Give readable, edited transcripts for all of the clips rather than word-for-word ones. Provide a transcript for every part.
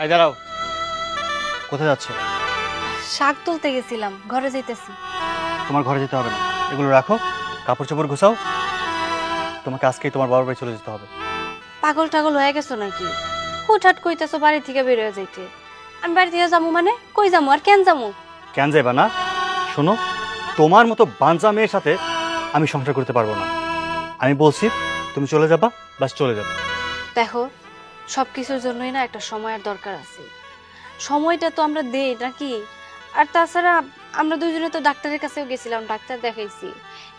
এই দাঁড়াও, কোথায় যাচ্ছ? শাক তুলতে গেছিলাম, ঘরে যাইতেছি। তোমার ঘরে যেতে হবে না, এগুলো রাখো, কাপড় চোপড় গুছাও। তোমাকে আজকেই তোমার বাবার বাড়ি চলে যেতে হবে। পাগল টাগল হয়ে গেছো নাকি? হুটহাট কইতেছো বাড়ি থেকে বের হয়ে যাইতে। আমি বাড়ি থেকে যাবো মানে কই যাবো আর কেন যাবো? কেন যাইবা না? শোনো, তোমার মতো বাঞ্চা মেয়ের সাথে আমি সংসার করতে পারবো না। আমি বলছি তুমি চলে যাবা, বাস চলে যাবে। দেখো, সবকিছুর জন্যই না একটা সময়ের দরকার আছে। সময়টা তো আমরা দেই নাকি? আর তাছাড়া আমরা দুজনে তো ডাক্তারের কাছেও গেছিলাম, ডাক্তার দেখাইছি।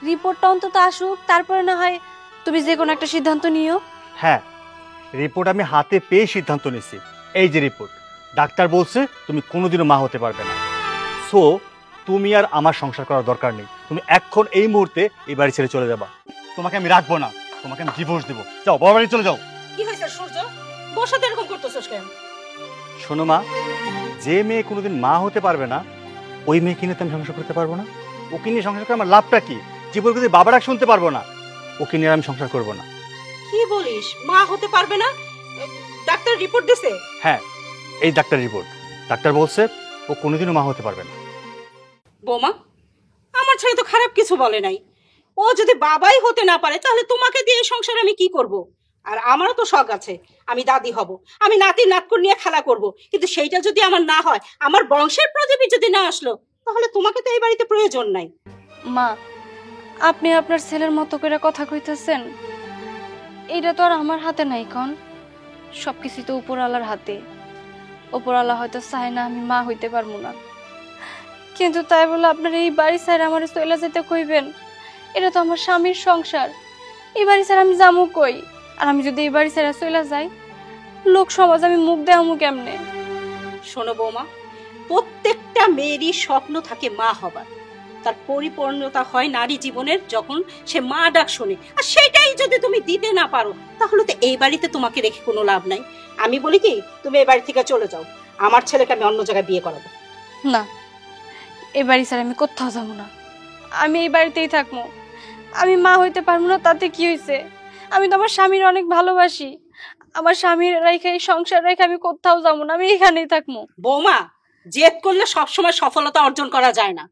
রিপোর্টটা অন্তত আসুক, তারপরে না হয় তুমি যে কোনো একটা সিদ্ধান্ত নিও। হ্যাঁ, রিপোর্ট আমি হাতে পেয়ে সিদ্ধান্ত নিছি। এই যে রিপোর্ট, ডাক্তার বলছে তুমি কোনোদিনও মা হতে পারবে না। সো তুমি আর আমার সংসার করার দরকার নেই। তুমি এখন এই মুহূর্তে এই বাড়ি ছেড়ে চলে যাবা। তোমাকে আমি রাখবো না, তোমাকে আমি ডিভোর্স দেবো। যাও, বাবার বাড়ি চলে যাও। কি হয়েছে সূর্য, বর সাথে এরকম করতেছস কেন? শোনো মা, যে মেয়ে কোনোদিন মা হতে পারবে না, ওই মেয়ে কিনে তো আমি সংসার করতে পারবো না। ওকে নিয়ে সংসার করে আমার লাভটা কি? জীবন যদি বাবা ডাক শুনতে পারবো না, ওকে নিয়ে আমি সংসার করবো না। কি বলিস, মা হতে পারবে না? ডাক্তার রিপোর্ট দিছে? হ্যাঁ, এই ডাক্তার রিপোর্ট। ডাক্তার বলছে ও কোনোদিনও মা হতে পারবে না। বৌমা, আমার ছেলে তো খারাপ কিছু বলে নাই। ও যদি বাবাই হতে না পারে তাহলে তোমাকে দিয়ে সংসারে আমি কি করব? আর আমারও তো শখ আছে, আমি দাদি হব, আমি নাতি নাতকুর নিয়ে খেলা করব। কিন্তু সেইটা যদি আমার না হয়, আমার বংশের প্রদীপী যদি না আসলো, তাহলে তোমাকে তো এই বাড়িতে প্রয়োজন নাই। মা, আপনি আপনার ছেলের মতো করে কথা কইতেছেন। এইটা তো আর আমার হাতে নাই। কোন সবকিছু তো উপরওয়ালার হাতে। উপরওয়ালা হয়তো চায় না আমি মা হইতে পারবো না, কিন্তু তাই বলে আপনার এই বাড়ি ছাড়া আমার চলে যেতে কইবেন? এটা তো আমার স্বামীর সংসার। এই বাড়ি ছাড়া আমি যাবো কই? আর আমি যদি এই বাড়ি ছাড়া চলে যাই, লোক সমাজ আমি মুখ দেখামু কেমনে? শোনো বৌমা, প্রত্যেকটা মেয়েরই স্বপ্ন থাকে মা হবার। তার পরিপূর্ণতা হয় নারী জীবনের যখন সে মা ডাক শোনে। আর সেটাই যদি তুমি দিতে না পারো, তাহলে তো এই বাড়িতে তোমাকে রেখে কোনো লাভ নাই। আমি বলি কি, তুমি এই বাড়ি থেকে চলে যাও। আমার ছেলেকে আমি অন্য জায়গায় বিয়ে করাবো। না, এই বাড়ি ছাড়া আমি কোথাও যাবো না। আমি এই বাড়িতেই থাকবো। আমি মা হইতে পারবো না তাতে কি হয়েছে? আমি তো আমার স্বামীর অনেক ভালোবাসি। আমার স্বামীর রেখে, এই সংসার রেখে আমি কোথাও যাবো না, আমি এখানেই থাকবো। বৌমা, জেদ করলে সবসময় সফলতা অর্জন করা যায় না।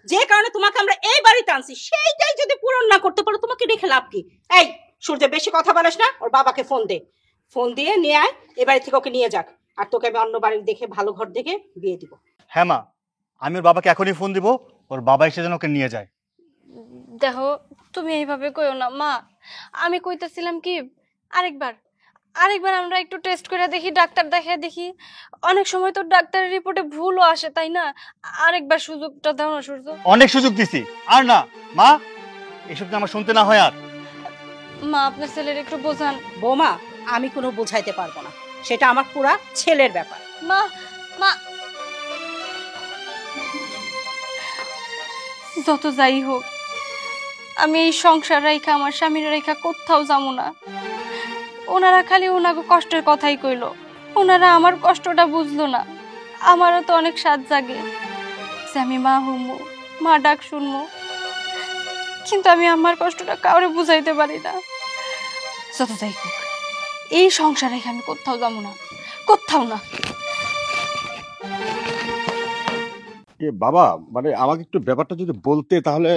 যে কারণে তোমাকে আমরা এই বাড়িতে আনছি, সেইটাই যদি পূরণ না করতে পারো, তোমাকে রেখে লাভ কি? এই সূর্য, বেশি কথা বলিস না। ওর বাবাকে ফোন দে, ফোন দিয়ে নিয়ে আয়, এ বাড়ি থেকে ওকে নিয়ে যাক। আর তোকে আমি অন্য বাড়ি দেখে, ভালো ঘর দেখে বিয়ে দিব। হ্যাঁ মা, আমি ওর বাবাকে এখনই ফোন দিব, ওর বাবা এসে যেন ওকে নিয়ে যায়। দেখো, তুমি এইভাবে কইও না মা। আমি কইতেছিলাম কি, আরেকবার আমরা একটু টেস্ট করে দেখি, ডাক্তার দেখায় দেখি। অনেক সময় তো ডাক্তারের রিপোর্টে ভুলও আসে, তাই না? আরেকবার সুযোগটা দাও না সূর্য। অনেক সুযোগ দিছি, আর না মা, এসব তো আমার শুনতে না হয়। আর মা, আপনার ছেলের একটু বোঝান। বৌমা, আমি কোনো বোঝাইতে পারবো না, সেটা আমার পুরা ছেলের ব্যাপার। মা, মা, যত যাই হোক, আমি এই সংসার রেখা, আমার স্বামীর রেখা কোথাও যাবো না। ওনারা খালি ওনাকে কষ্টের কথাই কইলো, ওনারা আমার কষ্টটা বুঝলো না। আমারও তো অনেক স্বাদ জাগে যে আমি মা হমু, মা ডাক শুনবো, কিন্তু আমি আমার কষ্টটা কাউরে বুঝাইতে পারি না। যত যাই হোক, এই সংসার রেখে আমি কোথাও যাবো না, কোথাও না। বাবা, মানে আমাকে একটু ব্যাপারটা যদি বলতে, তাহলে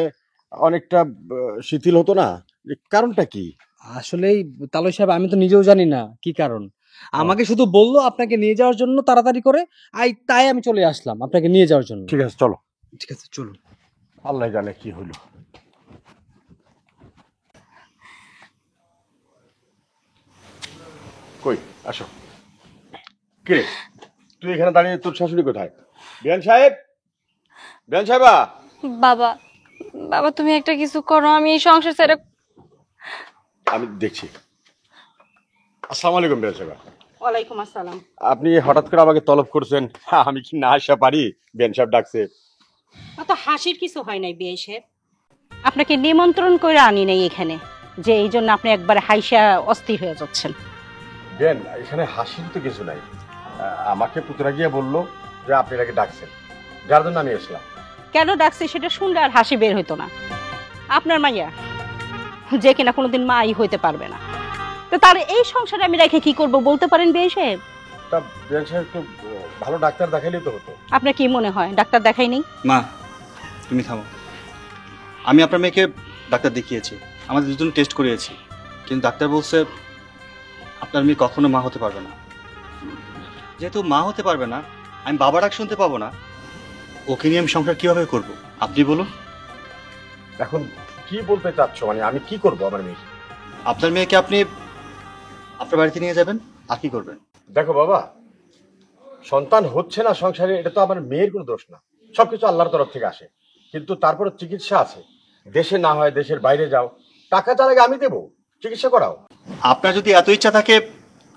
অনেকটা শিথিল হতো না। কারণটা কি? আসলেই তালয় সাহেব, আমি তো নিজেও জানি না কি কারণ। আমাকে শুধু বললো আপনাকে নিয়ে যাওয়ার জন্য তাড়াতাড়ি করে, তাই আমি চলে আসলাম আপনাকে নিয়ে যাওয়ার জন্য। ঠিক আছে, চলো। ঠিক আছে, চলুন। আল্লাহ জানে কি হলো। কই আসো। কে তুই এখানে দাঁড়িয়ে? তোর শাশুড়ি কোথায়? বিয়ান সাহেব, বিয়ান সাহেবা। বাবা, বাবা তুমি একটা কিছু করো, আমি এই সংসার ছেড়ে। আমি দেখছি। আসসালামু আলাইকুম বিয়ান সাহেবা। ওয়ালাইকুম আসসালাম। আপনি হঠাৎ করে আমাকে তলব করছেন, আমি কি না আসা পারি? বিয়ান সাহেব ডাকছে। অত হাসির কিছু হয় নাই বিয়ে সাহেব, আপনাকে নিমন্ত্রণ করে আনি নাই এখানে, যে এই জন্য আপনি একবার হাইসা অস্থির হয়ে যাচ্ছেন। বিয়ান, এখানে হাসির তো কিছু নাই। আমাকে পুতরা গিয়ে বললো যে আপনি এটাকে ডাকছেন, যার জন্য আমি আসলাম। কেন ডাকছে সেটা শুনলে আর হাসি বের হইতো না? আপনার মাইয়া যে কিনা কোনোদিন মাই হইতে পারবে না, তো তার এই সংসারে আমি রেখে কি করব বলতে পারেন বিয়ে সাহেব? তা বিয়ান সাহেব একটু ভালো ডাক্তার দেখাইলেই তো হতো। আপনার কি মনে হয় ডাক্তার দেখাই নেই? মা তুমি থামো। আমি আপনার মেয়েকে ডাক্তার দেখিয়েছি, আমাদের দুজন টেস্ট করিয়েছি, কিন্তু ডাক্তার বলছে আপনার মেয়ে কখনো মা হতে পারবে না। যেহেতু মা হতে পারবে না, আমি বাবা ডাক শুনতে পাবো না, ওকে নিয়ে আমি সংসার কিভাবে করব আপনি বলুন। এখন কি বলতে চাচ্ছ, মানে আমি কি করব আমার মেয়ে? আপনার মেয়েকে আপনি আপনার বাড়িতে নিয়ে যাবেন, আর কি করবেন? দেখো বাবা, সন্তান হচ্ছে না সংসারে, এটা তো আমার মেয়ের কোনো দোষ না, সবকিছু আল্লাহর তরফ থেকে আসে। কিন্তু তারপরে চিকিৎসা আছে, দেশে না হয় দেশের বাইরে যাও, টাকা তার আগে আমি দেবো, চিকিৎসা করাও। আপনার যদি এত ইচ্ছা থাকে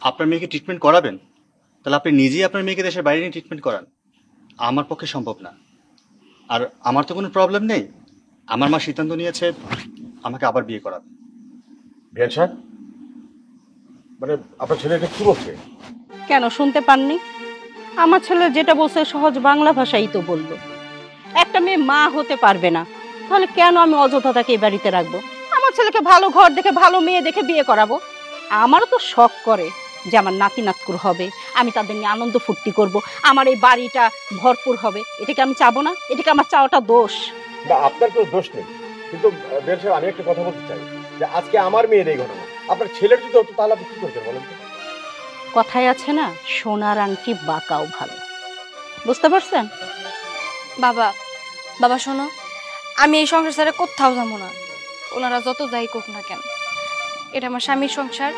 আপনার মেয়েকে ট্রিটমেন্ট করাবেন, তাহলে আপনি নিজেই আপনার মেয়েকে দেশের বাইরে নিয়ে ট্রিটমেন্ট করান। আমার পক্ষে সম্ভব না। আর আমার তো কোনো প্রবলেম নেই, আমার মা সিদ্ধান্ত নিয়েছে আমাকে আবার বিয়ে করাবে। বিয়ান সাহেব, মানে আপনার ছেলে এটা কি বলছে? কেন শুনতে পাননি? আমার ছেলে যেটা বলছে সহজ বাংলা ভাষাই তো বললো। একটা মেয়ে মা হতে পারবে না, তাহলে কেন আমি অযথা তাকে এই বাড়িতে রাখবো? আমার ছেলেকে ভালো ঘর দেখে ভালো মেয়ে দেখে বিয়ে করাবো। আমারও তো শখ করে যে আমার নাতি নাতকুর হবে, আমি তাদের নিয়ে আনন্দ ফুর্তি করব, আমার এই বাড়িটা ভরপুর হবে। এটাকে আমি চাবো না? এটাকে আমার চাওয়াটা দোষ? না, আপনার কোনো দোষ নেই, কিন্তু বিয়ান সাহেব আমি একটা কথা বলতে চাই যে আজকে আমার মেয়ের এই ঘটনা, আপনার ছেলের যদি হতো তাহলে আপনি কি করতেন বলেন তো? কথায় আছে না, সোনার আংটি বাঁকাও ভালো। বুঝতে পারছেন? বাবা, বাবা শোনো, আমি এই সংসার ছেড়ে কোথাও যাবো না। ওনারা যত যাই করুক না কেন, এটা আমার স্বামীর সংসার,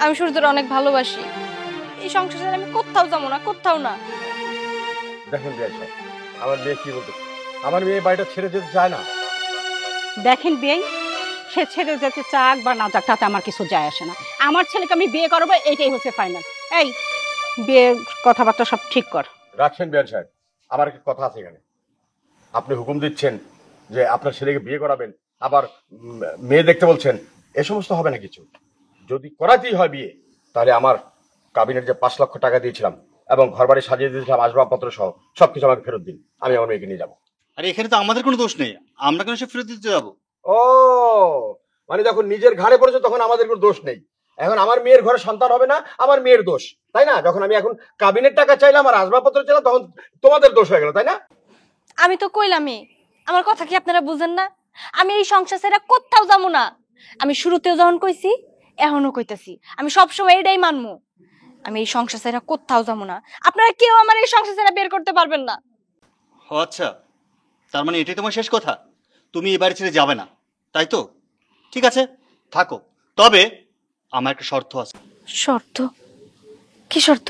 আমি সূর্যের অনেক ভালোবাসি। এই সংসার ছেড়ে আমি কোথাও যাবো না, কোথাও না। দেখেন বিয়ান সাহেব, আমার মেয়ে কি বলতেছে, আমার মেয়ে বাড়িটা ছেড়ে যেতে চায় না। দেখেন বিয়ে, সে ছেড়ে যেতে চাক বা না যাক তাতে আমার কিছু যায় আসে না। আমার ছেলেকে আমি বিয়ে করবো, এটাই হচ্ছে ফাইনাল। এই বিয়ের কথাবার্তা সব ঠিক কর। রাখছেন বিয়ান সাহেব, আমার একটা কথা আছে এখানে। আপনি হুকুম দিচ্ছেন যে আপনার ছেলেকে বিয়ে করাবেন, আবার মেয়ে দেখতে বলছেন, এ সমস্ত হবে না কিছু। যদি করাতেই হয় বিয়ে, তাহলে আমার কাবিনের যে 5 লক্ষ টাকা দিয়েছিলাম এবং ঘরবাড়ি সাজিয়ে দিয়েছিলাম আসবাবপত্র সহ সবকিছু আমাকে ফেরত দিন, আমি আমার মেয়েকে নিয়ে যাবো। আর এখানে তো আমাদের কোনো দোষ নেই, আমরা কেন সে ফেরত দিতে যাবো? ও, মানে যখন নিজের ঘাড়ে পড়েছে তখন আমাদের কোনো দোষ নেই, এখন আমার মেয়ের ঘরে সন্তান হবে না, আমার মেয়ের দোষ, তাই না? যখন আমি এখন কাবিনের টাকা চাইলাম আর আসবাবপত্র চাইলাম, তখন তোমাদের দোষ হয়ে গেল, তাই না? আমি তো কইলামই, আমার কথা কি আপনারা বুঝেন না? আমি এই সংসার ছেড়ে কোথাও যাবো না। আমি শুরুতেও যখন কইছি, এখনো কইতাছি, আমি সবসময় এটাই মানবো। আমি এই সংসার ছেড়ে কোথাও যাবো না। আপনারা কেউ আমার এই সংসার ছেড়ে বের করতে পারবেন না। ও আচ্ছা, তার মানে এটাই তোমার শেষ কথা, তুমি এই বাড়ি ছেড়ে যাবে না, তাই তো? ঠিক আছে, থাকো, তবে আমার একটা শর্ত আছে। শর্ত? কি শর্ত?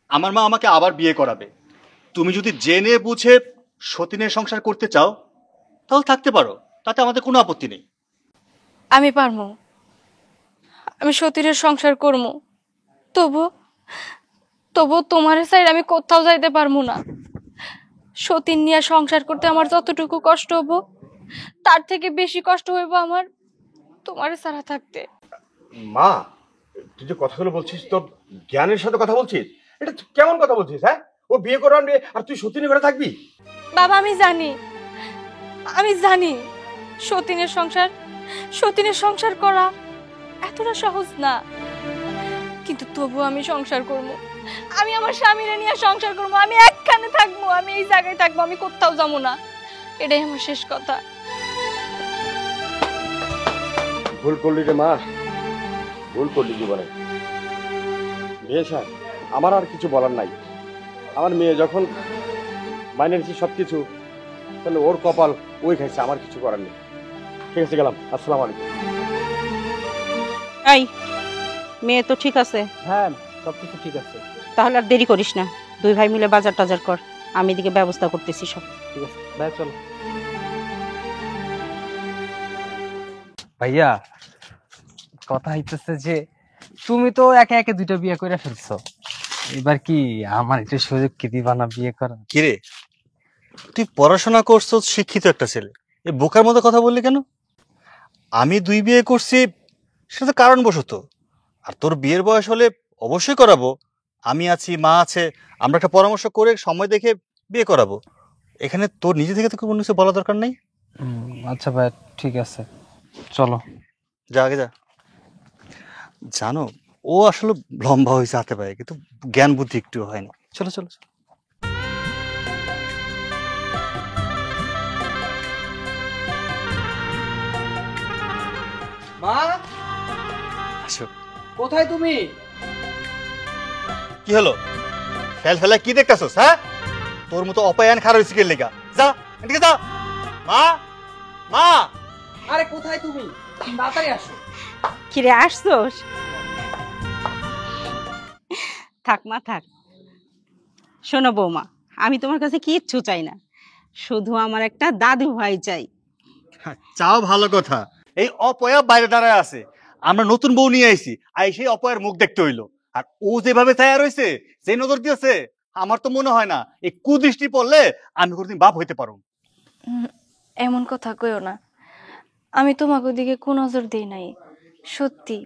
আমার মা আমাকে আবার বিয়ে করাবে। তুমি যদি জেনে বুঝে সতীনের সংসার করতে চাও তাহলে থাকতে পারো, তাতে আমাদের কোনো আপত্তি নেই। আমি পারবো, আমি সতীরের সংসার করবো, তবু তবু তোমার সাইড আমি কোথাও যাইতে পারবো না। সতীন নিয়ে সংসার করতে আমার যতটুকু কষ্ট হবো, তার থেকে বেশি কষ্ট হইব আমার তোমার ছাড়া থাকতে। মা, তুই যে কথাগুলো বলছিস তোর জ্ঞানের সাথে কথা বলছিস, এটা তুই কেমন কথা বলছিস? হ্যাঁ, ও বিয়ে করাবে আর তুই সত্যি ঘরে থাকবি? বাবা, আমি জানি সতীনের সংসার করা এতটা সহজ না, কিন্তু তবু আমি সংসার করবো। আমি আমার স্বামীরে নিয়ে সংসার করবো, আমি একখানে থাকবো, আমি এই জায়গায় থাকবো, আমি কোথাও যাবো না। এটাই আমার শেষ কথা। ভুল করলি রে মা, ভুল করলি জীবনে। মেয়ে সাহেব, আমার আর কিছু বলার নাই। আমার মেয়ে যখন মাইনে নিচ্ছে সবকিছু, তাহলে ওর কপাল ওই খাইছে, আমার কিছু করার নেই। ঠিক আছে, গেলাম। আসসালামু আলাইকুম। এই মেয়ে তো ঠিক আছে? হ্যাঁ, সবকিছু ঠিক আছে। তাহলে আর দেরি করিস না, দুই ভাই মিলে বাজার টাজার কর, আমি এদিকে ব্যবস্থা করতেছি সব। ঠিক আছে ভাই, চলো। ভাইয়া, কথা হইতেছে যে তুমি তো একে একে 2টা বিয়ে করে ফেলছো, এবার কি আমার একটু সুযোগ কি দিবা না বিয়ে করা? কিরে, তুই পড়াশোনা করছো, শিক্ষিত একটা ছেলে, এই বোকার মতো কথা বললি কেন? আমি 2 বিয়ে করছি সেটা তো কারণবশত, আর তোর বিয়ের বয়স হলে অবশ্যই করাবো। আমি আছি, মা আছে, আমরা একটা পরামর্শ করে সময় দেখে বিয়ে করাবো। এখানে তোর নিজে থেকে তো কোনো কিছু বলা দরকার নেই। আচ্ছা ভাই, ঠিক আছে, চলো। যা আগে যা। জানো, ও আসলে লম্বা হয়েছে হাতে পায়ে, কিন্তু জ্ঞান বুদ্ধি একটু হয়নি। চলো চলো চলো। মা, আসো। কোথায় তুমি? কি হলো? ফেলা কি দেখতেছস? হ্যাঁ, তোর মতো অপায়ান খারাপ হয়েছে কে লেগা? যা এদিকে যা। মা, মা। আরে কোথায় তুমি? তাড়াতাড়ি আসো। কিরে আসছোস? থাক মা থাক। শোনো বৌমা, আমি তোমার কাছে কিচ্ছু চাই না, শুধু আমার একটা দাদু ভাই চাই। চাও ভালো কথা। এই অপয়া বাইরে দাঁড়ায় আছে, আমরা নতুন বউ নিয়ে আইছি, আই সেই অপয়ার মুখ দেখতে হইলো। আর ও যেভাবে ছায়া রয়েছে, যে নজর দিয়েছে, আমার তো মনে হয় না এই কুদৃষ্টি পড়লে আমি কোনদিন বাপ হইতে পারবো। এমন কথা কইও না, আমি তোমাকে দিকে কোন নজর দিই নাই। সত্যি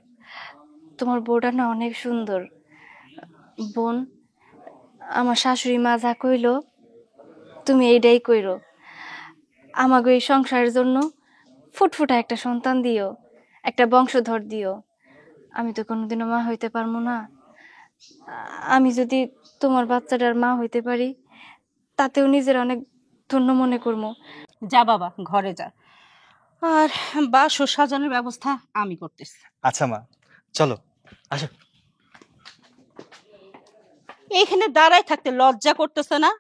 তোমার বউটা না অনেক সুন্দর। বোন, আমার শাশুড়ি মা যা কইলো তুমি এইটাই কইরো। আমাকে এই সংসারের জন্য ফুটফুটা একটা সন্তান দিও, একটা বংশধর দিও। আমি তো কোনোদিনও মা হইতে পারবো না। আমি যদি তোমার বাচ্চাটার মা হইতে পারি, তাতেও নিজের অনেক ধন্য মনে করবো। যা বাবা, ঘরে যা, আর বাসর সাজানোর ব্যবস্থা আমি করতেছি। আচ্ছা মা, চলো আসো। এইখানে দাঁড়ায় থাকতে লজ্জা করতেছে না?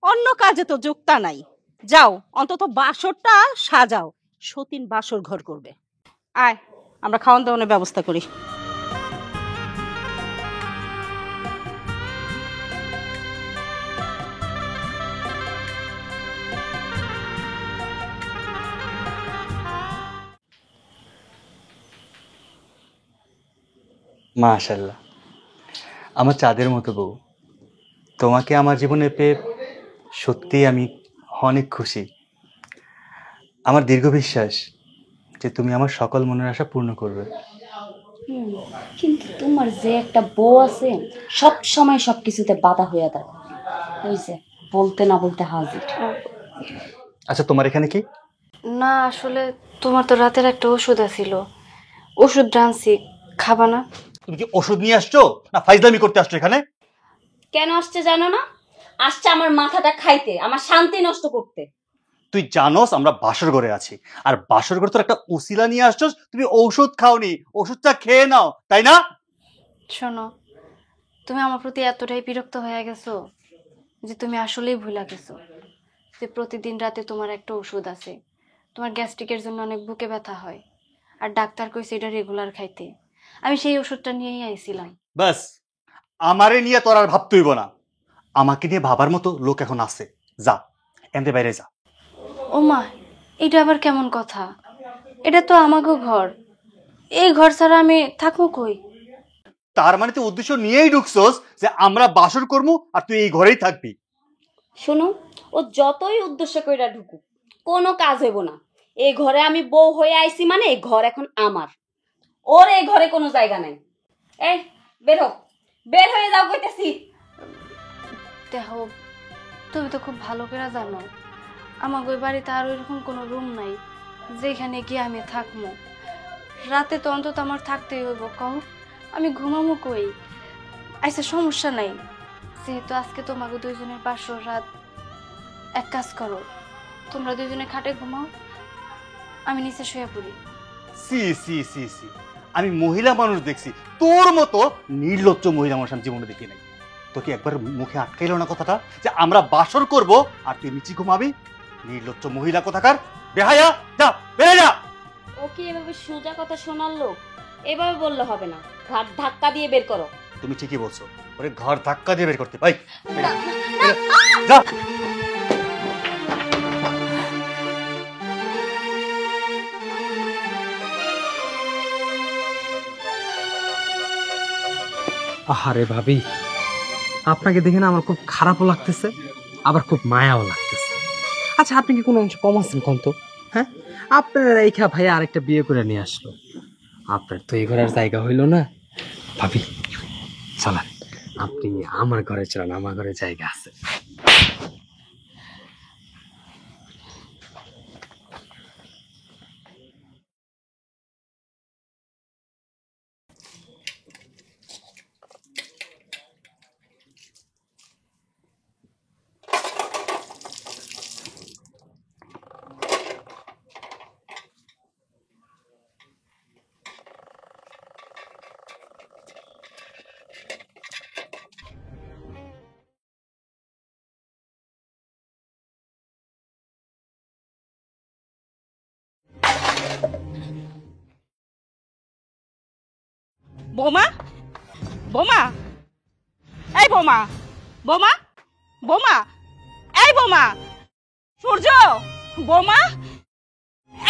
অন্য কাজে তো যোগতা নাই। যাও, অন্তত বাসরটা সাজাও। সতীন বাসর ঘর করবে। আয়, আমরা খাওয়ান দাওয়ানোর ব্যবস্থা করি। মাশাআল্লাহ, আমার চাঁদের মতো বউ। তোমাকে আমার জীবনে পেয়ে সত্যিই আমি অনেক খুশি। আমার দীর্ঘ বিশ্বাস যে তুমি আমার সকল মনের আশা পূর্ণ করবে। কিন্তু তোমার যে একটা বউ আছে, সব সময় সবকিছুতে বাধা হইয়া দাঁড়ায়। ওই যে বলতে না বলতে হাজির। আচ্ছা, তোমার এখানে কি? না আসলে তোমার তো রাতের একটা ওষুধ আছিল, ওষুধ আনছি, খাবা না? তুমি কি ওষুধ নিয়ে আসছো না ফাইজলামি করতে আসছো এখানে? কেন আসছে জানো না? আসছে আমার মাথাটা খাইতে, আমার শান্তি নষ্ট করতে। তুই জানোস আমরা বাসর ঘরে আছি, আর বাসর ঘরে তোর একটা উসিলা নিয়ে আসছোস, তুমি ঔষধ খাওনি, ওষুধটা খেয়ে নাও, তাই না? শোনো, তুমি আমার প্রতি এতটাই বিরক্ত হয়ে গেছো যে তুমি আসলেই ভুলা গেছো যে প্রতিদিন রাতে তোমার একটা ওষুধ আছে। তোমার গ্যাস্ট্রিকের জন্য অনেক বুকে ব্যথা হয়, আর ডাক্তার কইছে এটা রেগুলার খাইতে। আমি সেই ওষুধটা নিয়েই আইছিলাম। বাস, আমারে নিয়ে তোর আর ভাবতে হইব না। আমাকে নিয়ে ভাবার মতো লোক এখন আছে। যা, এমনি বাইরে যা। ও মা, এটা আবার কেমন কথা? এটা তো আমাগো ঘর, এই ঘর ছাড়া আমি থাকবো কই? তার মানে তুই উদ্দেশ্য নিয়েই ঢুকছোস যে আমরা বাসর করবো আর তুই এই ঘরেই থাকবি। শোনো, ও যতই উদ্দেশ্য কইরা ঢুকুক, কোনো কাজ হইব না। এই ঘরে আমি বউ হয়ে আইছি মানে এই ঘর এখন আমার। ওর এই ঘরে কোনো জায়গা নাই। এই বের হো, বের হয়ে যাও কইতেছি। দেখো, তুমি তো খুব ভালো করে জানো আমাগো ওই বাড়িতে আর ওইরকম কোনো রুম নাই যেখানে গিয়ে আমি থাকবো। রাতে তো অন্তত আমার থাকতেই হইব, কও আমি ঘুমামো কই? আচ্ছা সমস্যা নাই, যেহেতু আজকে তোমাকে দুইজনের বাসর রাত, এক কাজ করো, তোমরা দুইজনে খাটে ঘুমাও, আমি নিচে শুয়ে পড়ি। সি সি সি সি, আমি মহিলা মানুষ দেখছি, তোর মতো নির্লজ্জ মহিলা মানুষ আমি জীবনে দেখি নাই। তোকে একবার মুখে আটকাইল না কথাটা যে আমরা বাসর করব আর তুই নিচে ঘুমাবি? নির্লজ্জ মহিলা কোথাকার, বেহায়া, যা বেরে যা। ও কি এভাবে সোজা কথা শোনার লোক? এভাবে বললে হবে না, ঘাট ধাক্কা দিয়ে বের করো। তুমি ঠিকই বলছো, ওরে ঘর ধাক্কা দিয়ে বের করতে পাই। যা। আহারে ভাবি, আপনাকে দেখে না আমার খুব খারাপও লাগতেছে, আবার খুব মায়াও লাগতেছে। আচ্ছা, আপনি কি কোনো অংশ কম আছেন কোন তো? হ্যাঁ, আপনার রেখা ভাইয়া আরেকটা বিয়ে করে নিয়ে আসলো, আপনার তো এই ঘরের জায়গা হইল না। ভাবি চলেন, আপনি আমার ঘরে চলেন, আমার ঘরে জায়গা আছে। বোমা, বোমা, এই বোমা, বোমা, বোমা, এই বোমা, সূর্য, বোমা,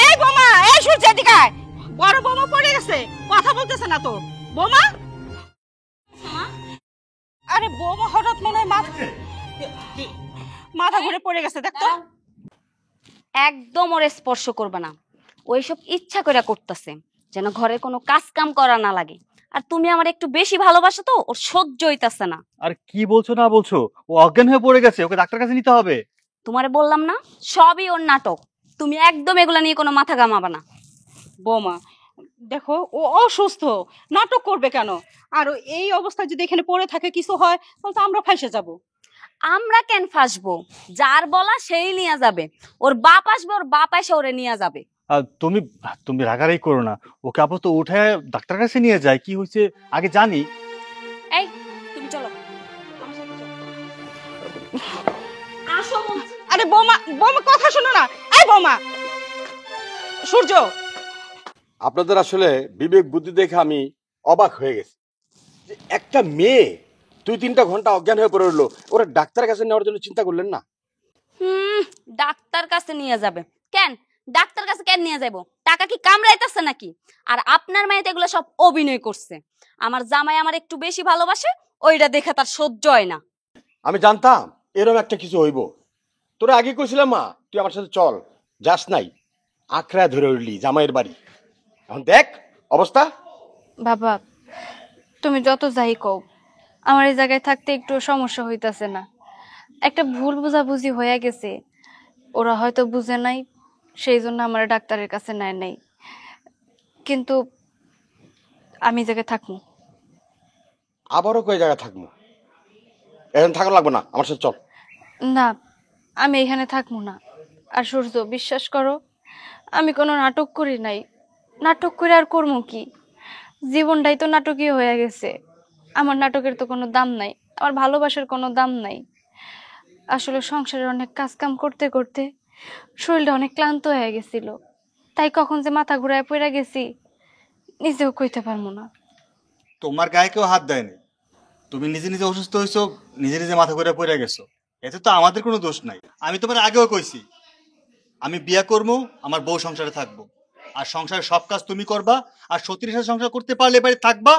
এই বোমা, এই সূর্য এদিকে আয়। বড় বোমা পড়ে গেছে, কথা বলতেছে না তো। বোমা, আরে বোমা হঠাৎ মনে হয় মাথা ঘুরে পড়ে গেছে, দেখ তো। একদম ওরে স্পর্শ করবে না, ওইসব ইচ্ছা করে করতেছে যেন ঘরে কোনো কাজ কাম করা না লাগে। আর তুমি আমার একটু বেশি ভালোবাসো তো, ওর সহ্য হইতাছে না। আর কি বলছো না বলছো, ও অজ্ঞান হয়ে পড়ে গেছে, ওকে ডাক্তার কাছে নিতে হবে। তোমারে বললাম না, সবই ওর নাটক। তুমি একদম এগুলা নিয়ে কোনো মাথা ঘামাবা না। বোমা দেখো, ও অসুস্থ, নাটক করবে কেন? আর এই অবস্থায় যদি এখানে পড়ে থাকে কিছু হয় তাহলে তো আমরা ফাঁসে যাব। আমরা কেন ফাঁসবো? যার বলা সেই নিয়ে যাবে। ওর বাপ আসবে, ওর বাপ এসে ওরে নিয়ে যাবে। আর তুমি তুমি রাগারাগি করো না, ওকে আপাতত উঠে ডাক্তার কাছে নিয়ে যায়, কি হয়েছে আগে জানি। এই তুমি চলো, আমার সাথে চলো। আসো বলছি। আরে বোমা, বোমা কথা শোনো না। এই বোমা, সূর্য, আপনাদের আসলে বিবেক বুদ্ধি দেখে আমি অবাক হয়ে গেছি যে একটা মেয়ে 2-3টা ঘন্টা অজ্ঞান হয়ে পড়ে রইলো, ওরা ডাক্তারের কাছে নেওয়ার জন্য চিন্তা করলেন না? ডাক্তার কাছে নিয়ে যাবে কেন? ডাক্তার কাছে কেন নিয়ে যাবো? টাকা কি কামড়াইতেছে নাকি? আর আপনার মায়েতে এগুলো সব অভিনয় করছে। আমার জামাই আমার একটু বেশি ভালোবাসে, ওইটা দেখে তার সহ্য হয় না। আমি জানতাম এরকম একটা কিছু হইব। তোরা আগে কইছিলাম মা তুই আমার সাথে চল, যাস নাই, আঁকড়া ধরে উঠলি জামাইয়ের বাড়ি। এখন দেখ অবস্থা। বাবা, তুমি যত যাই কও, আমার এই জায়গায় থাকতে একটু সমস্যা হইতাছে না। একটা ভুল বোঝাবুঝি হয়ে গেছে, ওরা হয়তো বুঝে নাই, সেই জন্য আমার ডাক্তারের কাছে নেয় নাই। কিন্তু আমি এই জায়গায় থাকবো। আবারও কয় জায়গা থাকবো? এখন থাকা লাগবে না, আমার সাথে চল। না, আমি এখানে থাকবো না। আর সূর্য, বিশ্বাস করো, আমি কোনো নাটক করি নাই। নাটক করে আর করবো কি? জীবনটাই তো নাটকীয় হয়ে গেছে। আমার নাটকের তো কোনো দাম নাই, আমার ভালোবাসার কোনো দাম নাই। আসলে সংসারে অনেক কাজ কাম করতে করতে শরীরটা অনেক ক্লান্ত হয়ে গেছিল, তাই কখন যে মাথা ঘুরায় পড়ে গেছি নিজেও কইতে পারবো না। তোমার গায়ে কেউ হাত দেয়নি, তুমি নিজে নিজে অসুস্থ হয়েছো, নিজে নিজে মাথা ঘুরে পড়ে গেছো, এতে তো আমাদের কোনো দোষ নাই। আমি তোমার আগেও কইছি, আমি বিয়ে করবো, আমার বউ সংসারে থাকবো, আর সংসারের সব কাজ তুমি করবা, আর সতীর সাথে সংসার করতে পারলে এবারে থাকবা,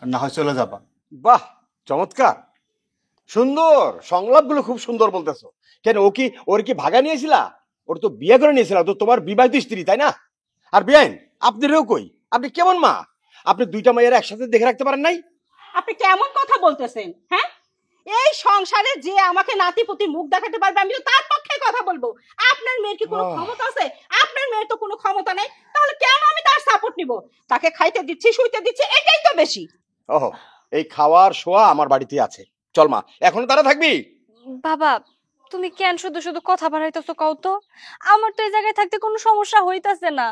আর না হয় চলে যাবা। বাহ, চমৎকার, সুন্দর সংলাপগুলো, খুব সুন্দর বলতেছো। কেন ওর কি ভাগা নিয়েছিলা? ওর তো বিয়ে করে নিয়েছিলা, তো তোমার বিবাহিত স্ত্রী, তাই না? আর বিয়াইন আপনারও কই, আপনি কেমন মা? আপনি 2টা মেয়ের একসাথে দেখে রাখতে পারেন নাই? আপনি কেমন কথা বলতেছেন? হ্যাঁ, এই সংসারে যে আমাকে নাতিপুতি মুখ দেখাতে পারবে আমি তো তার পক্ষে কথা বলবো। আপনার মেয়ের কি কোনো ক্ষমতা আছে? আপনার মেয়ের তো কোনো ক্ষমতা নেই, তাহলে কেন আমি তার সাপোর্ট নিব? তাকে খাইতে দিচ্ছি, শুইতে দিচ্ছি, এটাই তো বেশি। ওহ, এই খাওয়ার শোয়া আমার বাড়িতে আছে, চল মা, এখনো তারা থাকবি? বাবা, তুমি কেন শুধু শুধু কথা বাড়াইতেছো কও তো? আমার তো এই জায়গায় থাকতে কোনো সমস্যা হইতাছে না,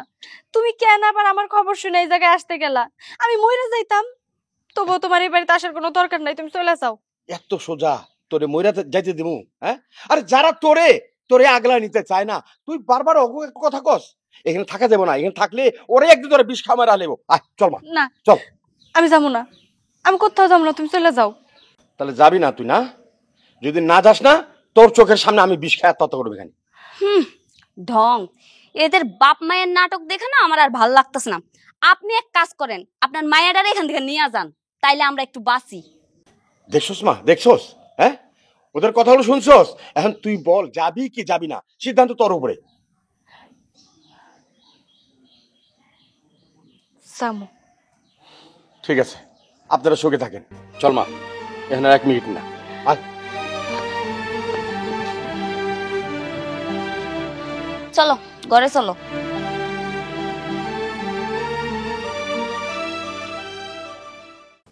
তুমি কেন আবার আমার খবর শুনে এই জায়গায় আসতে গেলা? আমি মইরা যাইতাম, তবুও তোমার এই বাড়িতে আসার কোনো দরকার নাই, তুমি চলে যাও। এত সোজা তোরে মইরা যাইতে দিমু? হ্যাঁ, আরে যারা তোরে আগলা নিতে চায় না, তুই বারবার কথা কস। এখানে থাকা যাবো না, এখানে থাকলে ওরে একদিন তোরে বিষ খামার আলেবো। আয় চল মা, না, চল। আমি যাবো না, আমি কোথাও যাবো না, তুমি চলে যাও। তাহলে যাবি না তুই? না, যদি না যাস না, তোর চোখের সামনে আমি বিষ খায় তত করবি খানি। ঢং, এদের বাপ মায়ের নাটক দেখে না আমার আর ভাল লাগতেছে না। আপনি এক কাজ করেন, আপনার মায়েরারে এখান থেকে নিয়ে যান, তাইলে আমরা একটু বাঁচি। দেখছস মা, দেখছস? হ্যাঁ, ওদের কথাগুলো শুনছস? এখন তুই বল, যাবি কি যাবি না, সিদ্ধান্ত তোর উপরে। যাবো। ঠিক আছে, আপনারা শোকে থাকেন, চল মা, এখানে 1 মিনিট না। আয়। চলো ঘরে চলো।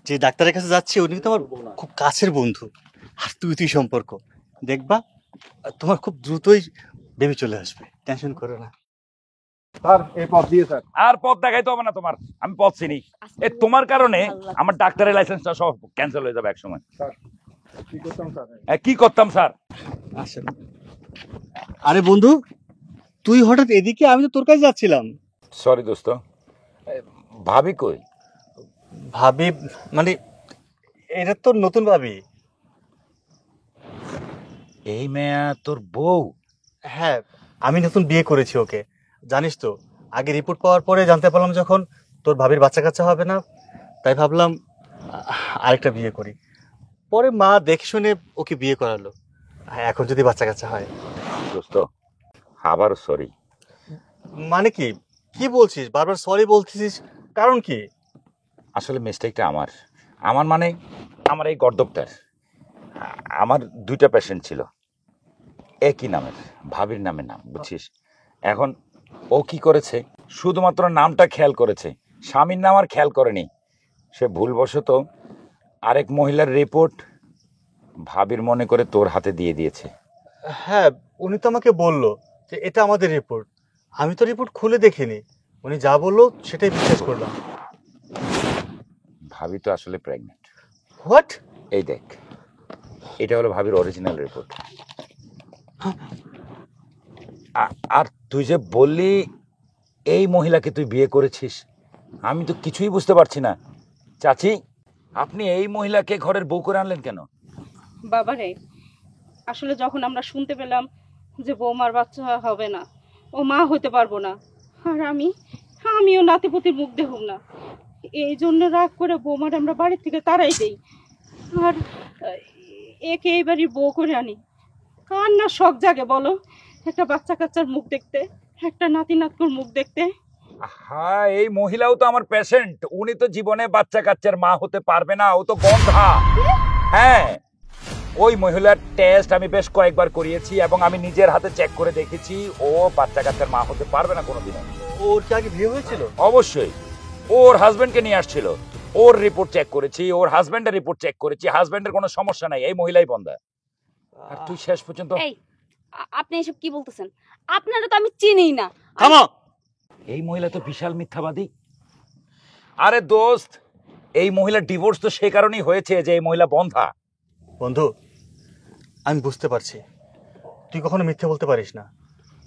যে ডাক্তারের কাছে যাচ্ছি উনি তো আমার খুব কাছের বন্ধু, আর তুই সম্পর্ক দেখবা, তোমার খুব দ্রুতই বেবি চলে আসবে, টেনশন করো না। স্যার এই পথ দিয়ে স্যার। আর পথ দেখাইতে হবে না তোমার, আমি পথ চিনি। এ তোমার কারণে আমার ডাক্তারের লাইসেন্সটা সব ক্যান্সেল হয়ে যাবে একসময়। কি করতাম স্যার? কি করতাম স্যার? আসলে আরে বন্ধু, তুই হঠাৎ এদিকে, আমি তো তোর কাছে যাচ্ছিলাম। সরি দোস্ত, ভাবি কই? ভাবি মানে এটা তো নতুন ভাবি। এই মেয়া তোর বউ? হ্যাঁ, আমি নতুন বিয়ে করেছি ওকে। জানিস তো, আগে রিপোর্ট পাওয়ার পরে জানতে পারলাম যখন তোর ভাবির বাচ্চা কাচ্চা হবে না, তাই ভাবলাম আরেকটা বিয়ে করি। পরে মা দেখে শুনে ওকে বিয়ে করালো। এখন যদি বাচ্চা কাচ্চা হয়। দোস্ত আবার সরি। মানে কি কি বলছিস? বারবার সরি বলছিস, কারণ কি? আসলে মিস্টেকটা আমার আমার মানে আমার এই গর্দবটার। আমার 2টা পেশেন্ট ছিল, একই নামের, ভাবির নামের নাম, বুঝছিস? এখন ও কি করেছে, শুধুমাত্র নামটা খেয়াল করেছে, স্বামীর নাম আর খেয়াল করেনি। সে ভুলবশত আরেক মহিলার রিপোর্ট ভাবির মনে করে তোর হাতে দিয়ে দিয়েছে। হ্যাঁ, উনি তো আমাকে বললো যে এটা আমাদের রিপোর্ট। আমি তো রিপোর্ট খুলে দেখিনি, উনি যা বললো সেটাই বিশ্বাস করলাম। ভাবি তো আসলে প্রেগনেন্ট। হোয়াট? এই দেখ, এটা হলো ভাবির অরিজিনাল রিপোর্ট। আর তুই যে বললি এই মহিলাকে তুই বিয়ে করেছিস, আমি তো কিছুই বুঝতে পারছি না। চাচি, আপনি এই মহিলাকে ঘরের বউ করে আনলেন কেন? বাবারে, আসলে যখন আমরা শুনতে পেলাম যে বৌমার বাচ্চা হবে না, ও মা হতে পারবো না, আর আমিও নাতিপুতির মুখ দেখুম না, এই জন্য রাগ করে বৌমার আমরা বাড়ির থেকে তাড়াই দেই আর একে এই বাড়ির বউ করে আনি। কার না শখ জাগে বলো একটা বাচ্চা কাচ্চার মুখ দেখতে, একটা নাতি নাতকুর মুখ দেখতে। হ্যাঁ, এই মহিলাও তো আমার পেশেন্ট। উনি তো জীবনে বাচ্চা কাচ্চার মা হতে পারবে না, ও তো বন্ধা। হ্যাঁ, ওই মহিলার টেস্ট আমি বেশ কয়েকবার করিয়েছি এবং আমি নিজের হাতে চেক করে দেখেছি ও বাচ্চা কাচ্চার মা হতে পারবে না কোনোদিনও। ওর কি আগে বিয়ে হয়েছিল? অবশ্যই, ওর হাজবেন্ডকে নিয়ে আসছিল। ওর রিপোর্ট চেক করেছি, ওর হাজবেন্ডের রিপোর্ট চেক করেছি, হাজবেন্ডের কোনো সমস্যা নাই, এই মহিলাই বন্ধা। আর তুই শেষ পর্যন্ত এই আপনি এসব কি বলতেছেন? আপনারা তো আমি চিনিই না। থামো। এই মহিলা তো বিশাল মিথ্যাবাদী। আরে দোস্ত, এই মহিলার ডিভোর্স তো সে কারণেই হয়েছে যে এই মহিলা বন্ধা। বন্ধু, আমি বুঝতে পারছি তুই কখনো মিথ্যে বলতে পারিস না।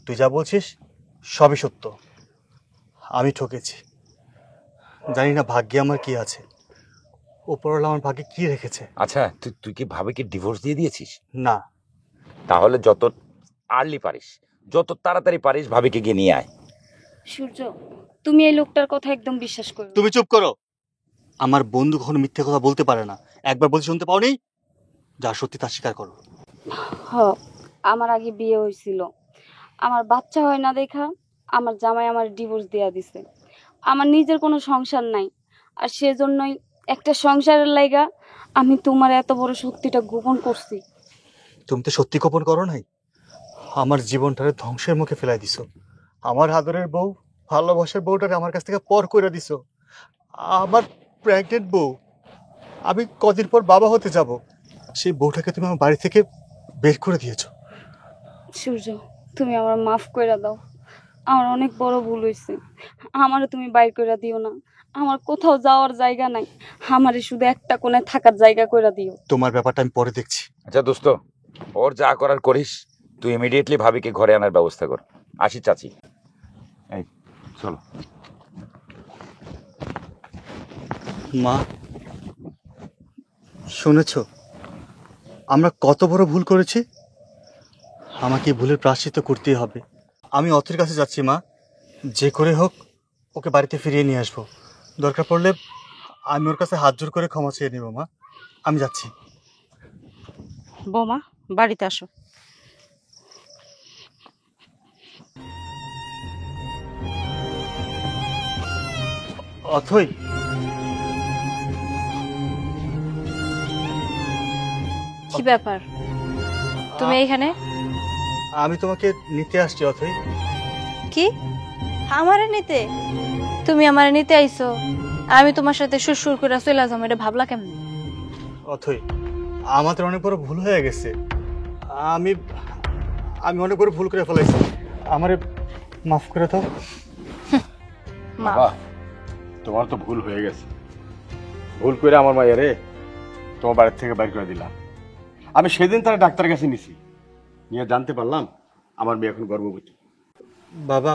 তুই যা বলছিস সবই সত্য। আমি ঠকেছি। জানি না ভাগ্যে আমার কি আছে, উপরওয়ালা আমার ভাগ্যে কি রেখেছে। আচ্ছা, তুই কি ভাবিকে ডিভোর্স দিয়ে দিয়েছিস? না। তাহলে যত আর্লি পারিস, যত তাড়াতাড়ি পারিস ভাবিকে গিয়ে নিয়ে আয়। সূর্য, তুমি এই লোকটার কথা একদম বিশ্বাস করো না। তুমি চুপ করো। আমার বন্ধু কখনো মিথ্যে কথা বলতে পারে না। একবার বলতে শুনতে পাওনি? যা সত্যি তা স্বীকার করো। আমার আগে বিয়ে হয়েছিল, আমার বাচ্চা হয় না দেখা আমার জামাই আমার ডিভোর্স দেয়া দিছে। আমার নিজের কোনো সংসার নাই, আর সেজন্যই একটা সংসারের লাইগা আমি তোমার এত বড় সত্যিটা গোপন করছি। তুমি তো সত্যি গোপন করো নাই, আমার জীবনটারে ধ্বংসের মুখে ফেলাই দিছো। আমার আদরের বউ, ভালোবাসার বউটারে আমার কাছ থেকে পর করে দিছো। আমার প্রেগনেন্ট বউ, আমি কদিন পর বাবা হতে যাব, সেই বউটাকে তুমি আমার বাড়ি থেকে বের করে দিয়েছো। সূর্য, তুমি আমার মাফ কইরা দাও, আমার অনেক বড় ভুল হয়েছে। আমারও তুমি বাইর কইরা দিও না, আমার কোথাও যাওয়ার জায়গা নাই, আমারে শুধু একটা কোণে থাকার জায়গা কইরা দিও। তোমার ব্যাপারটা আমি পরে দেখছি। আচ্ছা দোস্ত, ওর যা করার করিস, তুই ইমিডিয়েটলি ভাবিকে ঘরে আনার ব্যবস্থা কর। আসি চাচি, এই চলো। মা, শুনেছ আমরা কত বড় ভুল করেছি? আমাকে ভুলের প্রায়শ্চিত্ত করতেই হবে। আমি অথের কাছে যাচ্ছি মা, যে করে হোক ওকে বাড়িতে ফিরিয়ে নিয়ে আসবো। দরকার পড়লে আমি ওর কাছে হাত জোর করে ক্ষমা চেয়ে নেব। মা, আমি যাচ্ছি। বৌমা, বাড়িতে আসো। অথই, কি ব্যাপার তুমি এইখানে? আমি তোমাকে নিতে আসছি অথই। কি আমারে নিতে? তুমি আমারে নিতে আইছো, আমি তোমার সাথে সুরসুর করে চলে যাবো, এটা ভাবলা কেমন? অথই, আমাদের অনেক বড় ভুল হয়ে গেছে। আমি আমি অনেক বড় ভুল করে ফেলাইছি, আমারে মাফ করে দাও। বাবা, তোমার তো ভুল হয়ে গেছে। ভুল করে আমার মায়েরে তোমার বাড়ির থেকে বাইর করে দিলাম। আমি সেদিন তারা ডাক্তারের কাছে নিছি, নিয়ে জানতে পারলাম আমার মেয়ে এখন গর্ভবতী। বাবা,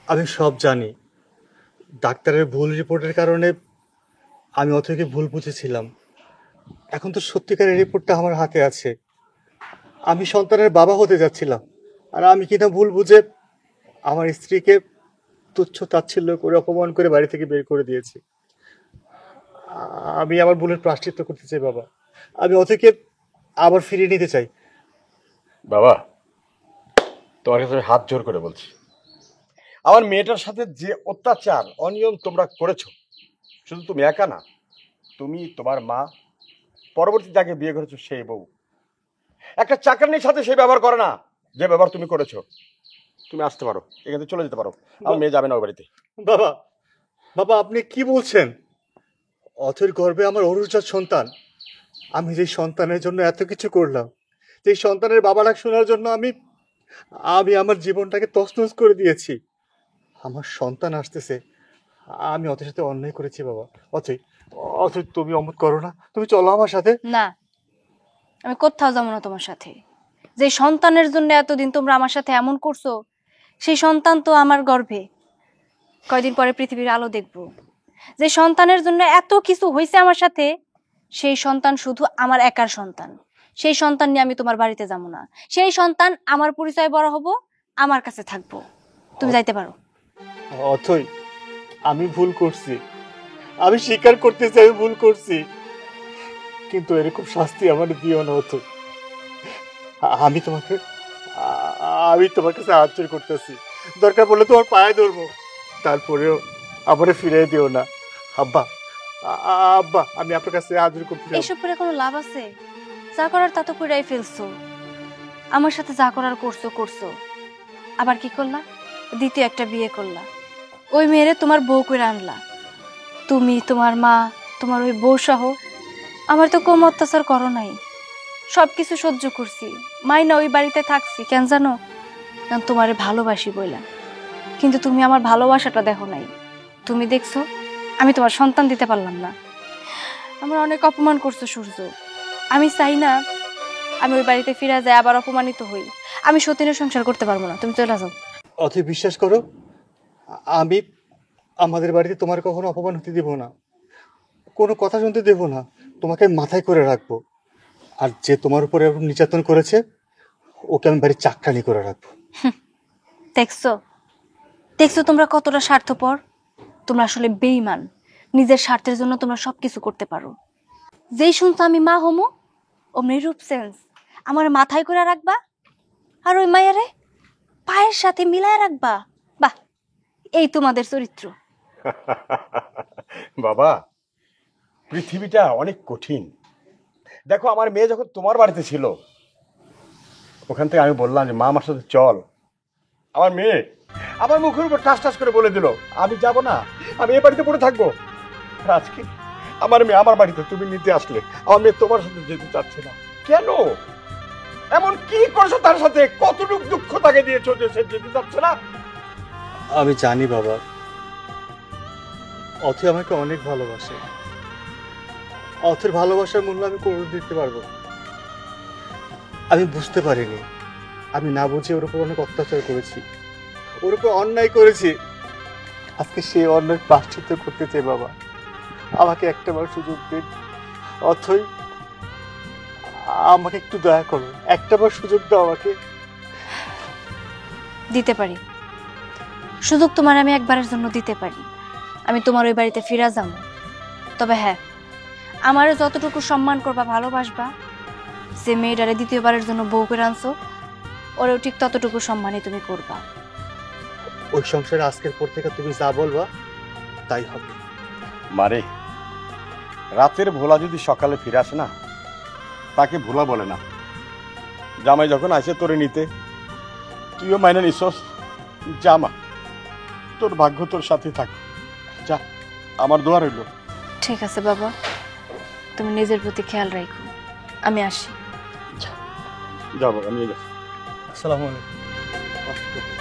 আমি সব জানি। ডাক্তারের ভুল রিপোর্টের কারণে আমি অথৈকে ভুল বুঝেছিলাম। এখন তো সত্যিকারের রিপোর্টটা আমার হাতে আছে। আমি সন্তানের বাবা হতে যাচ্ছিলাম, আর আমি কিনা ভুল বুঝে আমার স্ত্রীকে তুচ্ছ তাচ্ছিল্য করে অপমান করে বাড়ি থেকে বের করে দিয়েছি। আমি আমার ভুলের প্রায়শ্চিত্ত করতে চাই বাবা। আমি অথৈকে আবার ফিরিয়ে নিতে চাই। বাবা, তোমার কাছে আমি হাত জোর করে বলছি, আমার মেয়েটার সাথে যে অত্যাচার অনিয়ম তোমরা করেছো, শুধু তুমি একা না, তুমি, তোমার মা, পরবর্তী যাকে বিয়ে করেছো সেই বউ, একটা চাকরানির সাথে সেই ব্যবহার করে না যে ব্যবহার তুমি করেছো। তুমি আসতে পারো, এখান থেকে চলে যেতে পারো, আমার মেয়ে যাবে না ওই বাড়িতে। বাবা, বাবা আপনি কি বলছেন? অথৈর গর্ভে আমার অরুজাত সন্তান। আমি যে সন্তানের জন্য এত কিছু করলাম, যে সন্তানের বাবা ডাক শোনার জন্য আমি আমার জীবনটাকে তছনছ করে দিয়েছি। আমার সন্তান আসতেছে, আমি অথৈর সাথে অন্যায় করেছি বাবা। অথৈ, অথৈ তুমি অমত করো না, তুমি চলো আমার সাথে। না, আমি কোথাও যাবো না তোমার সাথে। যে সন্তানের জন্য এতদিন তোমরা আমার সাথে এমন করছো, সেই সন্তান তো আমার গর্ভে। কয়দিন পরে পৃথিবীর আলো দেখবো। যে সন্তানের জন্য এত কিছু হয়েছে আমার সাথে, সেই সন্তান শুধু আমার একার সন্তান। সেই সন্তান নিয়ে আমি তোমার বাড়িতে যাবো না। সেই সন্তান আমার পরিচয় বড় হব, আমার কাছে থাকবো। তুমি যাইতে পারো। অথৈ, আমি ভুল করছি, আমি স্বীকার করতেছি আমি ভুল করছি, কিন্তু এরকম শাস্তি আমার দিও না অথৈ। আমি তোমার কাছে হাত জোড় করতেছি, দরকার পড়লে তোমার পায়ে ধরবো, তারপরেও আমারে ফিরিয়ে দিও না। আব্বা, আব্বা, আমি আপনার কাছে হাত জোড় করতেছি। এসব করে কোনো লাভ আছে? যা করার তা তো কইরাই ফেলছো। আমার সাথে যা করার করছো। আবার কি করলা? দ্বিতীয় একটা বিয়ে করলা। ওই মেয়েরে তোমার বউ করে আনলা। তুমি, তোমার মা, তোমার ওই বউ সহ আমার তো কম অত্যাচার করো নাই। সবকিছু সহ্য করছি, মাইনা ওই বাড়িতে থাকছি। কেন জানো? কারণ তোমারে ভালোবাসি বইলা। কিন্তু তুমি আমার ভালোবাসাটা দেখো নাই। তুমি দেখছো আমি তোমার সন্তান দিতে পারলাম না। আমার অনেক অপমান করছো সূর্য। আমি চাই না আমি ওই বাড়িতে ফিরে যাই আবার অপমানিত হই। আমি সতীনের সংসার করতে পারবো না, তুমি চলে যাও। অথৈ বিশ্বাস করো, আমি আমাদের বাড়িতে তোমার কখনো অপমান হতে দেব না, কোনো কথা শুনতে দেব না, তোমাকে মাথায় করে রাখবো। আর যে তোমার উপরে নির্যাতন করেছে ওকে আমি বাড়ির চাকরানি করে রাখবো। দেখছো তোমরা কতটা স্বার্থপর। তোমরা আসলে বেঈমান। নিজের স্বার্থের জন্য তোমরা সবকিছু করতে পারো। যেই শুনছো আমি মা হমো, অমনি রূপ সেন্স আমার মাথায় করে রাখবা, আর ওই মায়ারে পায়ের সাথে মিলায় রাখবা। বাহ, এই তোমাদের চরিত্র। বাবা, পৃথিবীটা অনেক কঠিন। দেখো, আমার মেয়ে যখন তোমার বাড়িতে ছিল, ওখান থেকে আমি বললাম যে মা আমার সাথে চল, আমার মেয়ে আমার মুখের উপর টাস টাস করে বলে দিল আমি যাব না, আমি এ বাড়িতে পড়ে থাকবো। আর আজকে আমার মেয়ে আমার বাড়িতে তুমি নিতে আসলে, আমার মেয়ে তোমার সাথে যেতে চাচ্ছে না কেন? এমন কি করছো তার সাথে? কতটুকু দুঃখ তাকে দিয়েছো যে সে যেতে চাচ্ছে না? আমি জানি বাবা, অথৈ আমাকে অনেক ভালোবাসে। অথৈর ভালোবাসার মূল্য আমি করে দিতে পারবো। আমি বুঝতে পারিনি, আমি না বুঝে ওর উপর অনেক অত্যাচার করেছি, ওর উপর অন্যায় করেছি। আজকে সেই অন্যায় প্রায়শ্চিত্ত করতে চাই বাবা, আমাকে একটাবার সুযোগ দিন। অথৈ, আমাকে একটু দয়া করো, একটাবার সুযোগ দাও আমাকে। দিতে পারি সুযোগ, তোমার আমি একবারের জন্য দিতে পারি। আমি তোমার ওই বাড়িতে ফিরে যাবো। তবে হ্যাঁ, আমার যতটুকু সম্মান করবা, ভালোবাসবা, যে মেয়েটারে দ্বিতীয়বারের জন্য বউ করে আনছো, ওরেও ঠিক ততটুকু সম্মানই তুমি করবা। ওই সংসারে আজকের পর থেকে তুমি যা বলবা তাই হবে। মারে, রাতের ভোলা যদি সকালে ফিরে আসে না, তাকে ভোলা বলে না। জামাই যখন আসে তোরে নিতে, তুইও মাইনে নিছস, জামা তোর ভাগ্য তোর সাথে থাক। যা, আমার দোয়া রইল। ঠিক আছে বাবা, তুমি নিজের প্রতি খেয়াল রাখো। আমি আসি। যাবো, আমি আসসালামু আলাইকুম।